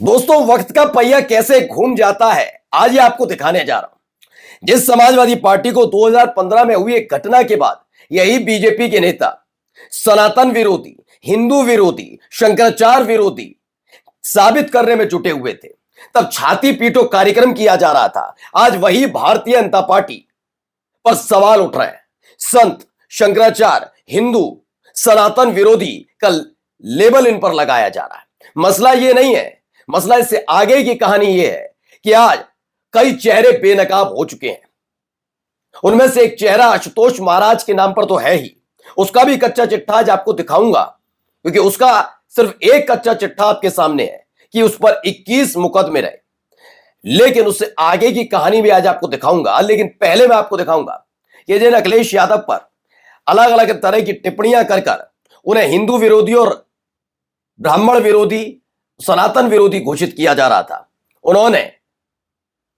दोस्तों, वक्त का पहिया कैसे घूम जाता है आज ये आपको दिखाने जा रहा हूं। जिस समाजवादी पार्टी को 2015 में हुई एक घटना के बाद यही बीजेपी के नेता सनातन विरोधी, हिंदू विरोधी, शंकराचार्य विरोधी साबित करने में जुटे हुए थे, तब छाती पीटो कार्यक्रम किया जा रहा था। आज वही भारतीय जनता पार्टी पर सवाल उठ रहे हैं। संत, शंकराचार्य, हिंदू, सनातन विरोधी का लेबल इन पर लगाया जा रहा है। मसला ये नहीं है, मसला इससे आगे की कहानी यह है कि आज कई चेहरे बेनकाब हो चुके हैं। उनमें से एक चेहरा आशुतोष महाराज के नाम पर तो है ही, उसका भी कच्चा चिट्ठा आज आपको दिखाऊंगा, क्योंकि उसका सिर्फ एक कच्चा चिट्ठा आपके सामने है कि उस पर 21 मुकदमे रहे। लेकिन उससे आगे की कहानी भी आज आपको दिखाऊंगा। लेकिन पहले मैं आपको दिखाऊंगा कि जिन अखिलेश यादव पर अलग अलग तरह की टिप्पणियां कर उन्हें हिंदू विरोधी और ब्राह्मण विरोधी, सनातन विरोधी घोषित किया जा रहा था, उन्होंने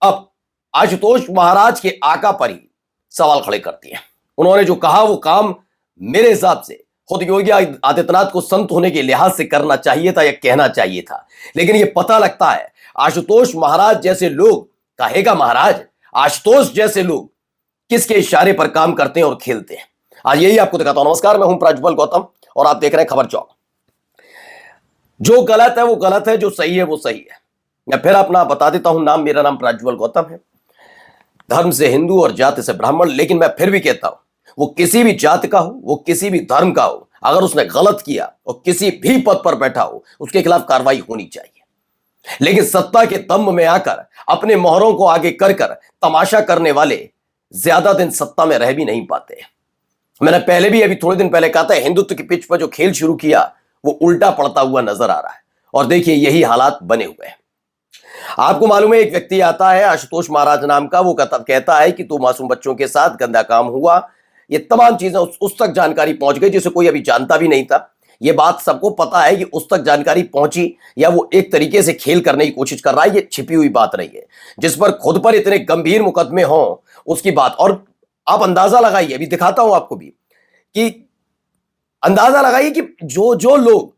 अब आशुतोष महाराज के आका पर ही सवाल खड़े कर दिए। उन्होंने जो कहा वो काम मेरे हिसाब से खुद योगी आदित्यनाथ को संत होने के लिहाज से करना चाहिए था या कहना चाहिए था। लेकिन ये पता लगता है आशुतोष महाराज जैसे लोग, कहेगा महाराज, आशुतोष जैसे लोग किसके इशारे पर काम करते हैं और खेलते हैं। आज यही आपको दिखाता हूं। नमस्कार, मैं हूं प्रज्वल गौतम और आप देख रहे हैं खबर चौक। जो गलत है वो गलत है, जो सही है वो सही है। मैं फिर अपना बता देता हूं नाम, मेरा नाम प्रज्वल गौतम है, धर्म से हिंदू और जाति से ब्राह्मण। लेकिन मैं फिर भी कहता हूं, वो किसी भी जाति का हो, वो किसी भी धर्म का हो, अगर उसने गलत किया और किसी भी पद पर बैठा हो, उसके खिलाफ कार्रवाई होनी चाहिए। लेकिन सत्ता के दम्भ में आकर अपने मोहरों को आगे कर तमाशा करने वाले ज्यादा दिन सत्ता में रह भी नहीं पाते। मैंने पहले भी अभी थोड़े दिन पहले कहा था, हिंदुत्व की पिच पर जो खेल शुरू किया वो उल्टा पड़ता हुआ नजर आ रहा है। और देखिए यही हालात बने हुए हैं। आपको मालूम है, एक व्यक्ति आता है आशुतोष महाराज नाम का, वो कहता है कि तो मासूम बच्चों के साथ गंदा काम हुआ। ये तमाम चीजें उस तक जानकारी पहुंच गई जिसे कोई अभी जानता भी नहीं था। ये बात सबको पता है कि उस तक जानकारी पहुंची या वो एक तरीके से खेल करने की कोशिश कर रहा है। ये छिपी हुई बात नहीं है, जिस पर खुद पर इतने गंभीर मुकदमे हों उसकी बात। और आप अंदाजा लगाइए, अभी दिखाता हूं आपको भी, कि अंदाजा लगाइए कि जो जो लोग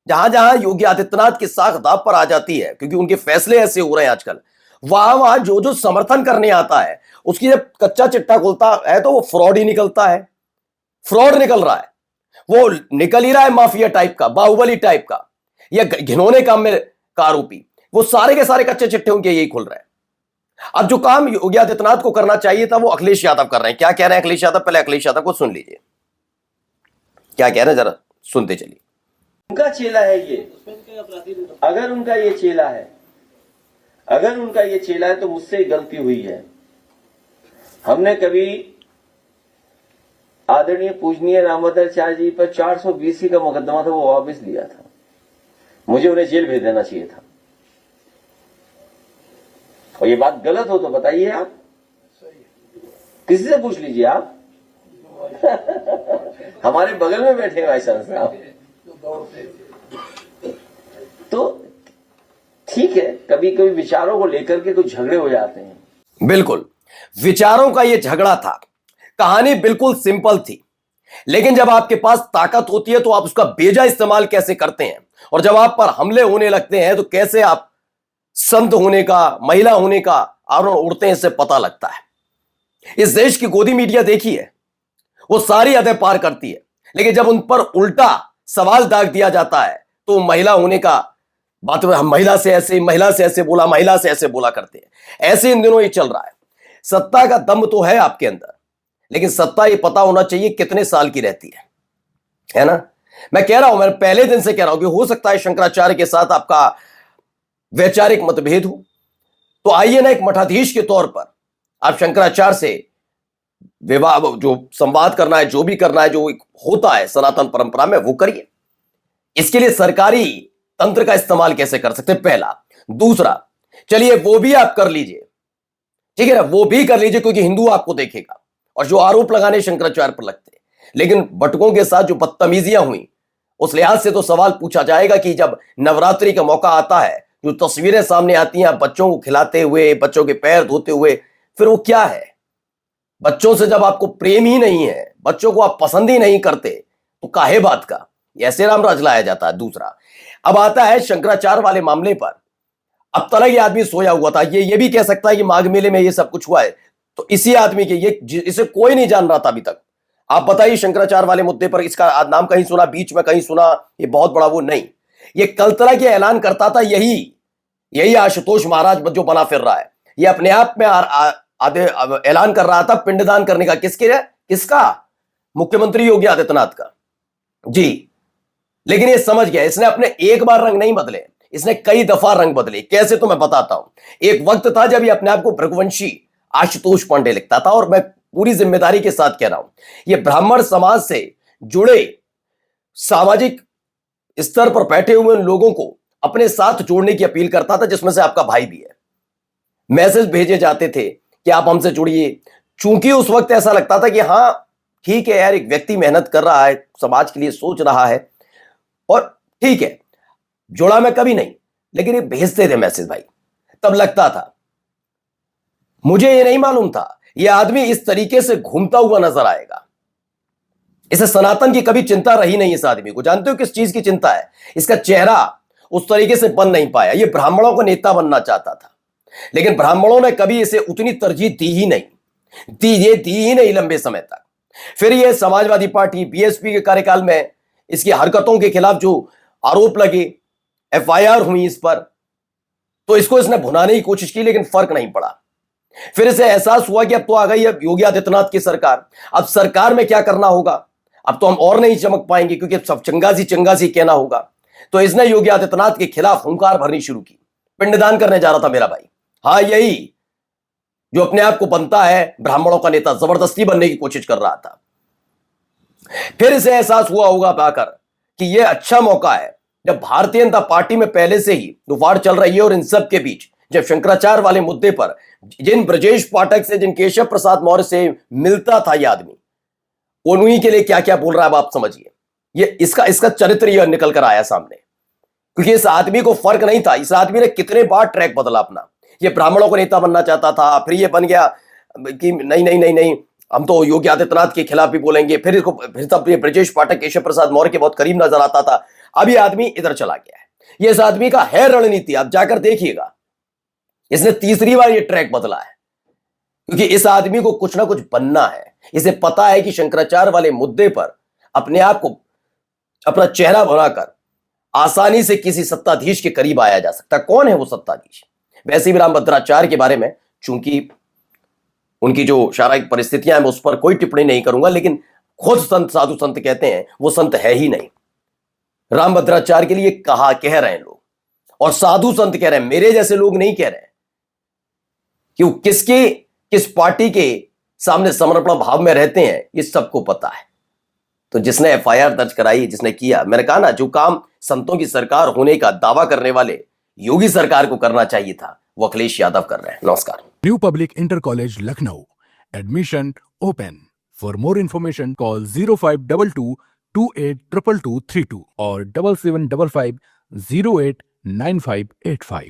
जहां जहां योगी आदित्यनाथ की साख दांव पर आ जाती है, क्योंकि उनके फैसले ऐसे हो रहे हैं आजकल, वहां वहां जो जो समर्थन करने आता है उसकी जब कच्चा चिट्ठा खुलता है तो वो फ्रॉड ही निकलता है। फ्रॉड निकल रहा है, वो निकल ही रहा है माफिया टाइप का, बाहुबली टाइप का, या घिनौने काम में का आरोपी। वो सारे के सारे कच्चे चिट्ठे उनके यही खुल रहे हैं। अब जो काम योगी आदित्यनाथ को करना चाहिए था वो अखिलेश यादव कर रहे हैं। क्या कह रहे हैं अखिलेश यादव? पहले अखिलेश यादव को सुन लीजिए, क्या कह रहे हैं जरा सुनते चलिए। उनका चेला है ये, अगर उनका ये चेला है, अगर उनका ये चेला है तो मुझसे गलती हुई है। हमने कभी आदरणीय पूजनीय रामभद्राचार्य जी पर 420 का मुकदमा था, वो वापस लिया था। मुझे उन्हें जेल भेज देना चाहिए था। और ये बात गलत हो तो बताइए आप, किसी से पूछ लीजिए आप। हमारे बगल में बैठे भाई साहब। तो ठीक है, कभी कभी विचारों को लेकर के कुछ झगड़े हो जाते हैं। बिल्कुल, विचारों का यह झगड़ा था। कहानी बिल्कुल सिंपल थी, लेकिन जब आपके पास ताकत होती है तो आप उसका बेजा इस्तेमाल कैसे करते हैं, और जब आप पर हमले होने लगते हैं तो कैसे आप संत होने का, महिला होने का आवरण उड़ते हैं, इससे पता लगता है। इस देश की गोदी मीडिया देखी है, वो सारी हदें पार करती है, लेकिन जब उन पर उल्टा सवाल दाग दिया जाता है तो महिला होने का बात में हम महिला से ऐसे, महिला से ऐसे बोला, महिला से ऐसे बोला करते हैं। ऐसे इन दिनों ये चल रहा है। सत्ता का दम तो है आपके अंदर, लेकिन सत्ता ये पता होना चाहिए कितने साल की रहती है ना। मैं कह रहा हूं, मैं पहले दिन से कह रहा हूं कि हो सकता है शंकराचार्य के साथ आपका वैचारिक मतभेद हो, तो आइए ना, एक मठाधीश के तौर पर आप शंकराचार्य से विवाह, जो संवाद करना है, जो भी करना है, जो होता है सनातन परंपरा में, वो करिए। इसके लिए सरकारी तंत्र का इस्तेमाल कैसे कर सकते हैं, पहला। दूसरा, चलिए वो भी आप कर लीजिए, ठीक है ना, वो भी कर लीजिए, क्योंकि हिंदू आपको देखेगा और जो आरोप लगाने शंकराचार्य पर लगते हैं। लेकिन बटुकों के साथ जो बदतमीजियां हुई, उस लिहाज से तो सवाल पूछा जाएगा कि जब नवरात्रि का मौका आता है, जो तस्वीरें सामने आती हैं बच्चों को खिलाते हुए, बच्चों के पैर धोते हुए, फिर वो क्या है? बच्चों से जब आपको प्रेम ही नहीं है, बच्चों को आप पसंद ही नहीं करते, तो काहे बात का ऐसे राम राज लाया जाता है। दूसरा, अब आता है शंकराचार्य वाले मामले पर, अब तक ये आदमी सोया हुआ था। ये भी कह सकता है कि माघ मेले में ये सब कुछ हुआ है, तो इसी आदमी के इसे कोई नहीं जान रहा था अभी तक। आप बताइए, शंकराचार्य वाले मुद्दे पर इसका नाम कहीं सुना, बीच में कहीं सुना, ये बहुत बड़ा वो नहीं। ये कल तरह के ऐलान करता था, यही आशुतोष महाराज जो बना फिर रहा है। ये अपने आप में आधे ऐलान कर रहा था पिंडदान करने का। किसका? मुख्यमंत्री योगी आदित्यनाथ का जी। लेकिन ये समझ गया, इसने अपने एक बार रंग नहीं बदले, इसने कई दफा रंग बदले। कैसे? तो मैं बताता हूं। एक वक्त था जब ये अपने आप को भृगुवंशी आशुतोष पांडे लिखता था, और मैं पूरी जिम्मेदारी के साथ कह रहा हूं, ये ब्राह्मण समाज से जुड़े सामाजिक स्तर पर बैठे हुए लोगों को अपने साथ जोड़ने की अपील करता था, जिसमें से आपका भाई भी है। मैसेज भेजे जाते थे कि आप हमसे जुड़िए, चूंकि उस वक्त ऐसा लगता था कि हां ठीक है यार, एक व्यक्ति मेहनत कर रहा है, समाज के लिए सोच रहा है, और ठीक है, जुड़ा मैं कभी नहीं, लेकिन ये भेजते थे मैसेज भाई। तब लगता था, मुझे ये नहीं मालूम था ये आदमी इस तरीके से घूमता हुआ नजर आएगा। इसे सनातन की कभी चिंता रही नहीं इस आदमी को। जानते हो किस चीज की चिंता है? इसका चेहरा उस तरीके से बन नहीं पाया। ये ब्राह्मणों का नेता बनना चाहता था, लेकिन ब्राह्मणों ने कभी इसे उतनी तरजीह दी ही नहीं लंबे समय तक। फिर ये समाजवादी पार्टी बीएसपी के कार्यकाल में इसकी हरकतों के खिलाफ जो आरोप लगे, एफआईआर हुई इस पर, तो इसको इसने भुनाने की कोशिश की, लेकिन फर्क नहीं पड़ा। फिर इसे एहसास हुआ कि अब तो आ गई अब योगी आदित्यनाथ की सरकार, अब सरकार में क्या करना होगा, अब तो हम और नहीं चमक पाएंगे, क्योंकि अब सब चंगासी कहना होगा। तो इसने योगी आदित्यनाथ के खिलाफ हुंकार भरनी शुरू की। पिंडदान करने जा रहा था मेरा भाई। हाँ, यही जो अपने आप को बनता है ब्राह्मणों का नेता, जबरदस्ती बनने की कोशिश कर रहा था। फिर इसे एहसास हुआ होगा पाकर कि यह अच्छा मौका है, जब भारतीय जनता पार्टी में पहले से ही दुफाड़ चल रही है, और इन सब के बीच जब शंकराचार्य वाले मुद्दे पर जिन ब्रजेश पाठक से, जिन केशव प्रसाद मौर्य से मिलता था यह आदमी, उन्हीं के लिए क्या क्या बोल रहा है, अब आप समझिए। ये इसका चरित्र यह निकल कर आया सामने, क्योंकि इस आदमी को फर्क नहीं था। इस आदमी ने कितने बार ट्रैक बदला अपना। ये ब्राह्मणों को नेता बनना चाहता था, फिर ये बन गया कि नहीं, हम तो योगी आदित्यनाथ के खिलाफ भी बोलेंगे, फिर तब ये ब्रजेश पाठक केशव प्रसाद मौर्य के बहुत करीब नजर आता था। अब ये आदमी इधर चला गया है। ये इस आदमी का है रणनीति, आप जाकर देखिएगा। इसने तीसरी बार ये ट्रैक बदला है, क्योंकि इस आदमी को कुछ ना कुछ बनना है। इसे पता है कि शंकराचार्य वाले मुद्दे पर अपने आप को, अपना चेहरा बनाकर आसानी से किसी सत्ताधीश के करीब आया जा सकता है। कौन है वो सत्ताधीश? वैसे भी रामभद्राचार्य के बारे में, चूंकि उनकी जो शारीरिक परिस्थितियां हैं, मैं उस पर कोई टिप्पणी नहीं करूंगा, लेकिन खुद संत, साधु संत कहते हैं वो संत है ही नहीं। रामभद्राचार्य के लिए कह रहे हैं लोग, और साधु संत कह रहे हैं, मेरे जैसे लोग नहीं कह रहे हैं कि वो किस पार्टी के सामने समर्पण भाव में रहते हैं, ये सबको पता है। तो जिसने एफआईआर दर्ज कराई, जिसने किया, मैंने कहा ना, जो काम संतों की सरकार होने का दावा करने वाले योगी सरकार को करना चाहिए था, वो अखिलेश यादव कर रहे हैं। नमस्कार। New public inter college Lucknow, admission open. For more information call 0522 282232 और 7755 089585।